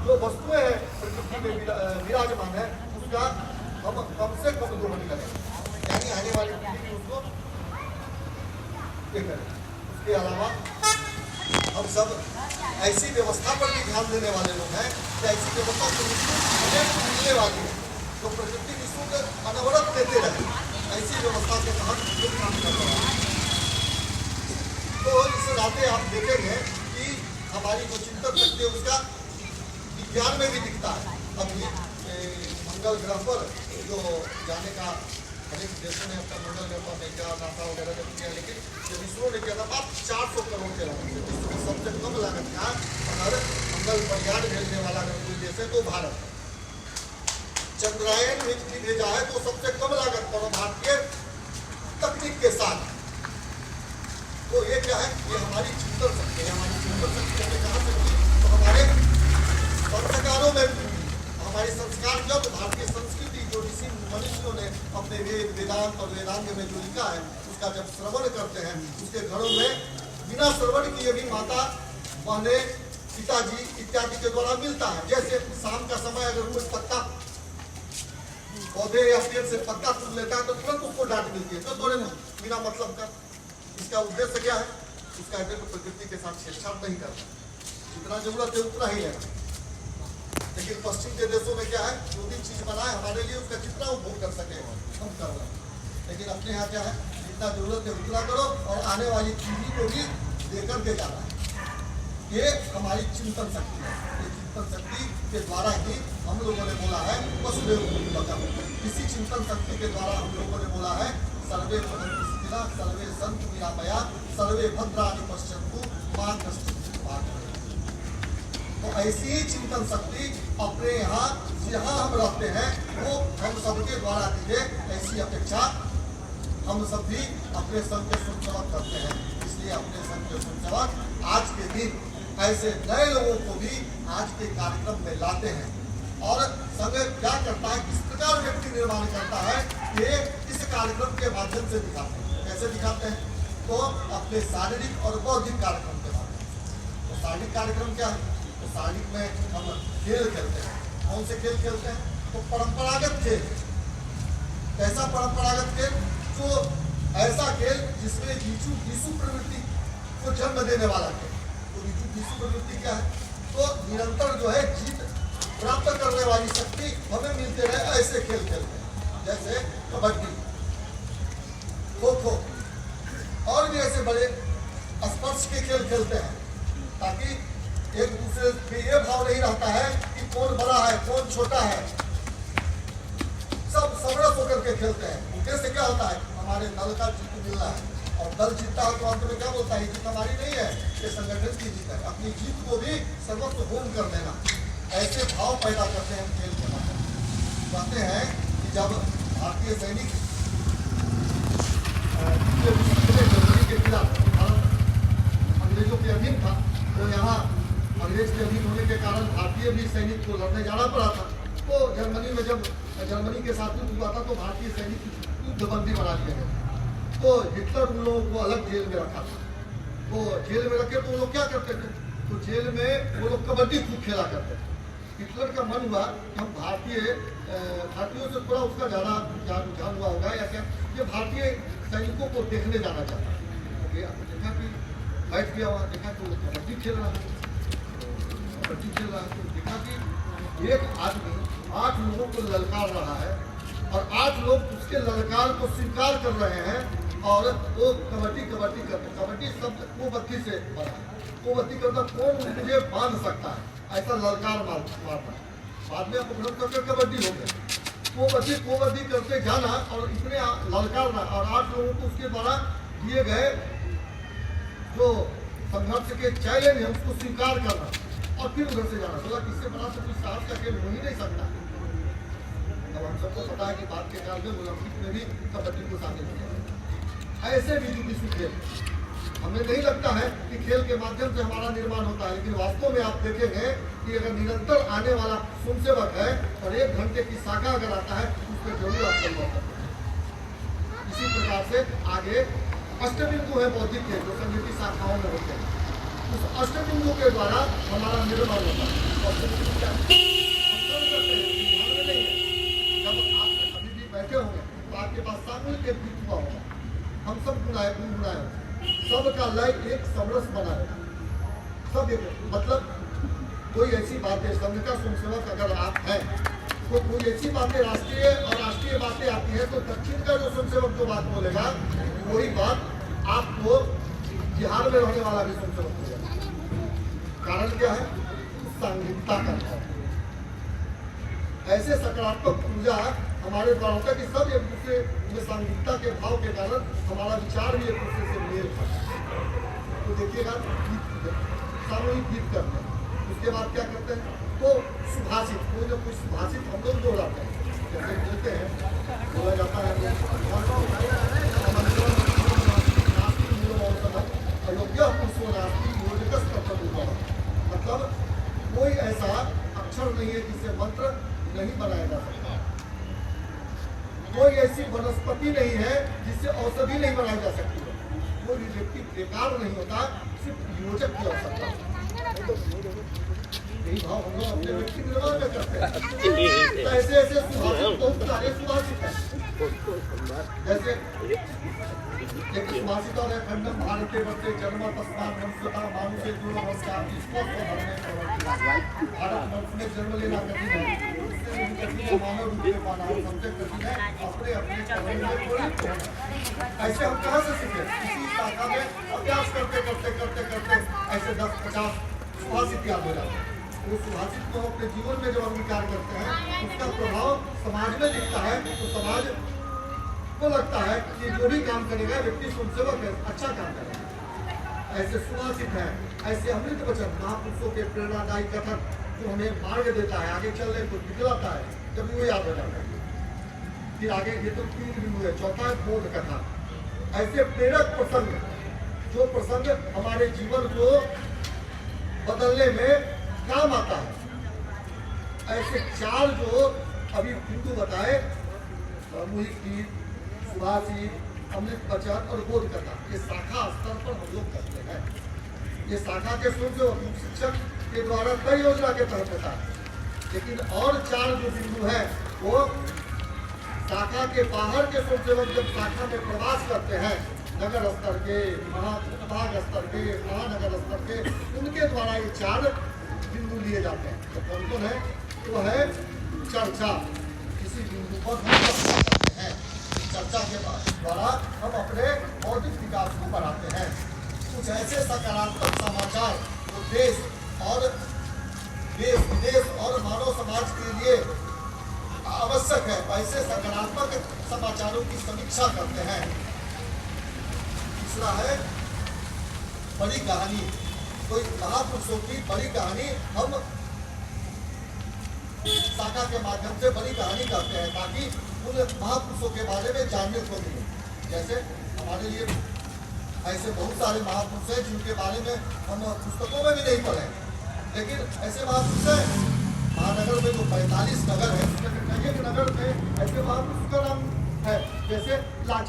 जो वस्तुएं हैं प्रकृति में विराजमान है उसका हम कम से कम दोहन करें, यानी आने वाली पीढ़ी को उसको ये करें। उसके अलावा हम सब ऐसी व्यवस्था पर भी ध्यान देने वाले लोग हैं कि ऐसी व्यवस्था को मिलने वाली है तो प्रकृति विश्व को अनवरत देते रहे, ऐसी व्यवस्था के तहत काम कर रहा है। तो इस नाते आप देखेंगे कि हमारी जो चिंतन शक्ति है उसका विज्ञान में भी दिखता है। अभी मंगल ग्रह पर जो जाने का अनेक देशों ने अपना मंगल ग्रह पर अमेरिका नासा वगैरह ने किया, लेकिन जो इसरो ने किया था आप 400 करोड़ के लागत से विश्व में सबसे कम लागत का अगर मंगल पर यान भेजने वाला अगर कोई देश है तो भारत है। चंद्रायन भी भेजा है तो सबसे कम लागत पर भारतीय तकनीक के साथ। तो ये क्या है, ये हमारी चिंतन शक्ति है। हमारी चिंतन शक्ति हमें कहाँ से मिली, तो हमारे संस्कारों में, हमारे संस्कार जब भारतीय संस्कृति जो ऋषि मनुष्यों ने अपने वेद वेदांत और वेदांग में जो लिखा है उसका जब श्रवण करते हैं, उसके घरों में बिना श्रवण किए भी माता बहने पिताजी इत्यादि के द्वारा मिलता है। जैसे शाम का समय अगर कोई पत्ता पौधे या पेड़ से पत्ता टूट लेता है तो तुरंत उसको डांट मिलती है, तो थोड़े बिना मतलब का। इसका उद्देश्य क्या है, इसका उद्देश्य प्रकृति के साथ छेड़छाड़ नहीं करना, जितना जरूरत है उतना ही लेना। लेकिन पश्चिम के देशों में क्या है, जो भी चीज बनाए हमारे लिए उसका जितना उपभोग कर सके हम कर रहे हैं। लेकिन अपने यहाँ क्या है, जितना जरूरत है उतना करो और आने वाली पीढ़ी को भी देकर के जाना है। ये हमारी चिंतन शक्ति है। ये चिंतन शक्ति के द्वारा ही हम लोगों ने बोला है वसुदेव कुटुंबकम। इसी चिंतन शक्ति के द्वारा हम लोगों ने बोला है सर्वे भवन्तु सुखिनः सर्वे सन्तु निरामया सर्वे भद्राणि पश्यन्तु मा कश्चित् दुःखं। तो ऐसी ही चिंतन शक्ति अपने यहाँ जहाँ हम रहते हैं वो हम सबके द्वारा कीजिए, ऐसी अपेक्षा हम सब भी अपने संघ के स्वयंसेवक करते हैं। इसलिए अपने संघ के स्वयंसेवक आज के दिन ऐसे नए लोगों को भी आज के कार्यक्रम में लाते हैं और संघ क्या करता है, किस प्रकार व्यक्ति निर्माण करता है, ये इस कार्यक्रम के माध्यम से दिखाते हैं। कैसे दिखाते हैं, तो अपने शारीरिक और बौद्धिक कार्यक्रम के माध्यम से। तो शारीरिक कार्यक्रम क्या है, तो शारीरिक में हम खेल खेलते हैं। कौन से खेल खेलते हैं, तो परंपरागत खेल। कैसा परंपरागत खेल, तो ऐसा खेल जिसमें विषु प्रवृत्ति को जन्म देने वाला खेल। तो विषु प्रवृत्ति क्या है, तो निरंतर जो है जीत प्राप्त करने वाली शक्ति हमें मिलते रहे, ऐसे खेल खेलते हैं। जैसे कबड्डी, खो खो और भी ऐसे बड़े स्पर्श के खेल खेलते हैं, ताकि एक दूसरे में ये भाव नहीं रहता है कि कौन बड़ा है कौन छोटा है, सब समरस होकर के खेलते हैं। उद्देश्य क्या होता है, हमारे दल का जीत मिलना है, और दल जीतता है तो अंत में क्या बोलता है, जीत हमारी नहीं है, ये संगठन की जीत है। अपनी जीत को भी सर्वस्व होम कर देना, ऐसे भाव पैदा करते हैं खेल के माध्यम। कहते हैं कि जब भारतीय सैनिक जर्मनी के खिलाफ अंग्रेजों के अधीन था, तो यहाँ अंग्रेज के अधीन होने के कारण भारतीय भी सैनिक को लड़ने जाना पड़ा था। तो जर्मनी में जब जर्मनी के साथ युद्ध हुआ था तो भारतीय सैनिक युद्धबंदी बना दिए गए। तो हिटलर उन लोगों को अलग जेल में रखा था। तो जेल में रखे तो वो लोग क्या करते थे, तो जेल में वो लोग कबड्डी खूब खेला करते थे। हिटलर का मन हुआ कि हम भारतीयों से थोड़ा उसका ज़्यादा रुझान हुआ होगा या क्या, ये भारतीय सैनिकों को देखने जाना चाहता है। तो देखा कि बैठ गया वहाँ, देखा तो कबड्डी खेल रहा है, तो देखा कि एक आदमी 8 लोगों को ललकार रहा है और 8 लोग उसके ललकार को स्वीकार कर रहे हैं और वो कबड्डी करते। कबड्डी शब्द कोबत्ती से बना है, कोबत्ती करता कौन मुझे बांध सकता है, ऐसा ललकार मारता है। बाद में अपहरण करके कबड्डी हो गए। कोबड्डी करते जाना और इतने ललकारना और 8 लोगों को उसके द्वारा दिए गए जो संघर्ष के चैलेंज है उसको स्वीकार करना और फिर उधर से जाना। बोला किससे बड़ा तो कुछ साहस का खेल हो ही नहीं सकता। अब हम सबको पता है कि बात के काल में ओलंपिक में भी कबड्डी को शामिल किया। ऐसे भी खेल हमें नहीं लगता है कि खेल के माध्यम से हमारा निर्माण होता है, लेकिन वास्तव में आप देखेंगे कि अगर निरंतर आने वाला स्वयंसेवक है और 1 घंटे की शाखा अगर आता है तो उसमें जरूर आप परिवर्तन करें। इसी प्रकार से आगे अष्टबिंदु है बौद्धिक खेल जो संगीत शाखाओं में होते हैं। उस अष्टबिंदु के द्वारा हमारा निर्माण होता है। अष्टबिंदु क्या है? हम समझ सकते हैं, ध्यान में नहीं है। जब आप अभी भी बैठे होंगे तो आपके पास सामूहिक के बीच हुआ होगा, हम सब गुनाए गुनगुनाए सबका लय एक समरस बना है, सब एक मतलब कोई ऐसी बातें संघ का स्वयंसेवक अगर आप हैं तो कोई ऐसी बातें राष्ट्रीय और राष्ट्रीय बातें आती है तो दक्षिण का जो स्वयंसेवक जो बात बोलेगा वही बात आपको बिहार में रहने वाला भी स्वयंसेवक बोलेगा। कारण क्या है? सांघिकता का भाव। ऐसे सकारात्मक ऊर्जा हमारे द्वारा होता है कि सब एक दूसरे में सांघिकता के भाव के कारण हमारा विचार भी एक दूसरे से मेल खाता है। तो देखिएगा सामूहिक गीत करते हैं, उसके बाद क्या करते हैं तो सुभाषित, कोई ना कोई सुभाषित हम लोग दोहराते हैं। जैसे बोलते हैं, बोला जाता है अयोग्य पुरुषो नास्ति योजकस कर्तव्य, मतलब कोई ऐसा अक्षर नहीं है जिसे मंत्र नहीं बनाया जा सकता, कोई ऐसी वनस्पति नहीं है जिससे औषधि नहीं बनाई जा सकती है, कोई व्यक्ति बेकार नहीं होता, सिर्फ योजक की आवश्यकता है। यही भाव हम लोग अपने व्यक्ति निर्माण में करते हैं। ऐसे ऐसे सुभाषित बहुत सारे सुभाषित हैं, जैसे एक सुभाषित और खंडम भारत वर्षे जन्म तस्मात् मनुष्यता मानुषे गुण नमस्कार, भारत वर्ष में जन्म लेना कठिन है, इससे कठिन है मानव रूप में पाना सबसे कठिन है अपने अपने कर्म में थोड़ी। ऐसे हम कहाँ से सीखे? इसी शाखा में अभ्यास करते करते करते करते ऐसे 10-50 सुभाषित याद हो जाते हैं। वो सुभाषित को अपने जीवन में जब अंगीकार करते हैं उसका प्रभाव समाज में दिखता है, तो समाज को लगता है कि जो भी काम करेगा व्यक्ति स्वयंसेवक है, अच्छा काम करेगा। ऐसे सुभाषित है, ऐसे अमृत वचन महापुरुषों के प्रेरणादायी कथन जो हमें मार्ग देता है, आगे चलने को दिखलाता है, जब वो याद हो जाता है। फिर आगे ये तो 3 बिंदु है, चौथा है बोध कथा। ऐसे प्रेरक प्रसंग, जो प्रसंग हमारे जीवन को बदलने में काम आता है। ऐसे 4 जो अभी बिंदु बताए, सामूहिक गीत, सुभाषित, अमृत वचन और बोध कथा, ये शाखा स्तर पर हम लोग करते हैं। ये शाखा के स्वयं शिक्षक के द्वारा तय योजना के तहत होता है। लेकिन और 4 जो बिंदु है वो शाखा के बाहर के स्वयंसेवक जब शाखा में प्रवास करते हैं, नगर स्तर के, महाभाग स्तर के, महानगर स्तर के, उनके द्वारा ये 4 बिंदु लिए जाते हैं। तो कौन कौन है? तो है चर्चा, किसी बिंदु पर हम चर्चा करते हैं, चर्चा के द्वारा हम अपने बौद्धिक विकास को बढ़ाते हैं। कुछ ऐसे सकारात्मक समाचार जो देश विदेश और मानव समाज के लिए आवश्यक है, ऐसे सकारात्मक समाचारों की समीक्षा करते हैं। तीसरा है बड़ी कहानी, कोई महापुरुषों की बड़ी कहानी हम शाखा के माध्यम से बड़ी कहानी करते हैं ताकि उन महापुरुषों के बारे में जानने को मिले। जैसे हमारे लिए ऐसे बहुत सारे महापुरुष हैं जिनके बारे में हम पुस्तकों में भी नहीं पढ़े, लेकिन ऐसे महापुरुष हैं महानगर में जो 45 नगर है, उसमें नगर में ऐसे महापुरुष का नाम है, जैसे लाची